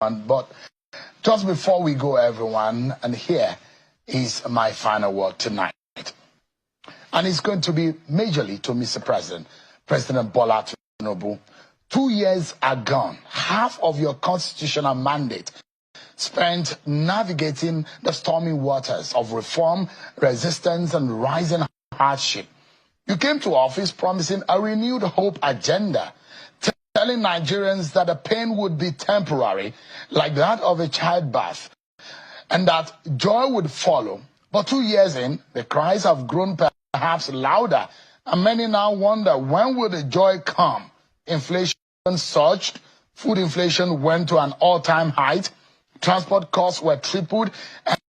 But just before we go, everyone, and here is my final word tonight. And it's going to be majorly to Mr. President, President Bola Tinubu. 2 years are gone. Half of your constitutional mandate spent navigating the stormy waters of reform, resistance, and rising hardship. You came to office promising a renewed hope agenda, telling Nigerians that the pain would be temporary, like that of a childbirth, and that joy would follow. But 2 years in, the cries have grown perhaps louder, and many now wonder, when will the joy come? Inflation surged, food inflation went to an all-time height, transport costs were tripled,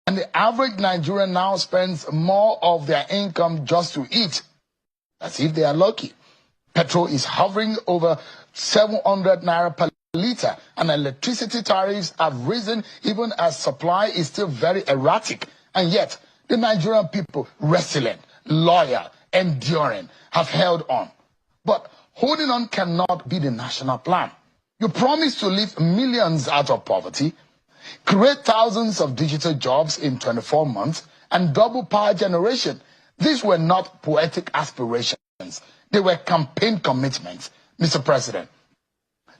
and the average Nigerian now spends more of their income just to eat, as if they are lucky. Petrol is hovering over 700 naira per liter, and electricity tariffs have risen even as supply is still very erratic. And yet, the Nigerian people, resilient, loyal, enduring, have held on. But holding on cannot be the national plan. You promised to lift millions out of poverty, create thousands of digital jobs in 24 months, and double power generation. These were not poetic aspirations. They were campaign commitments. Mr. President,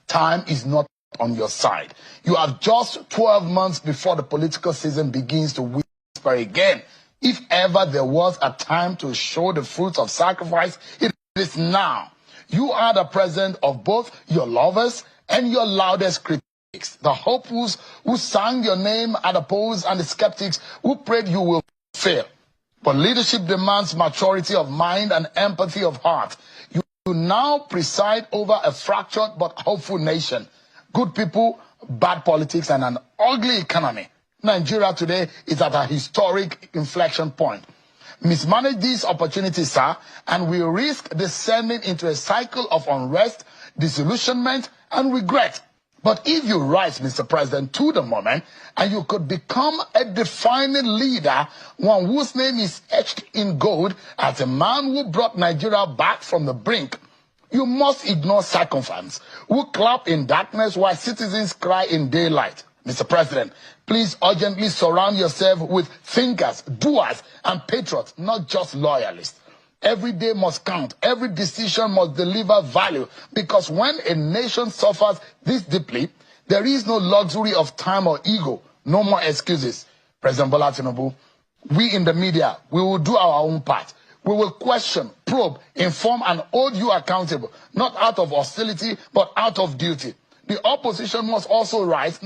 time is not on your side. You have just 12 months before the political season begins to whisper again. If ever there was a time to show the fruits of sacrifice, it is now. You are the president of both your lovers and your loudest critics, the hopefuls who sang your name at the polls and the skeptics who prayed you will fail. But leadership demands maturity of mind and empathy of heart. You now preside over a fractured but hopeful nation. Good people, bad politics, and an ugly economy. Nigeria today is at a historic inflection point. Mismanage these opportunities, sir, and we risk descending into a cycle of unrest, disillusionment, and regret. But if you rise, Mr. President, to the moment, and you could become a defining leader, one whose name is etched in gold as a man who brought Nigeria back from the brink, you must ignore sycophants who clap in darkness while citizens cry in daylight. Mr. President, please urgently surround yourself with thinkers, doers, and patriots, not just loyalists. Every day must count. Every decision must deliver value. Because when a nation suffers this deeply, there is no luxury of time or ego. No more excuses. President Bola Tinubu, we in the media, we will do our own part. We will question, probe, inform, and hold you accountable, not out of hostility, but out of duty. The opposition must also rise,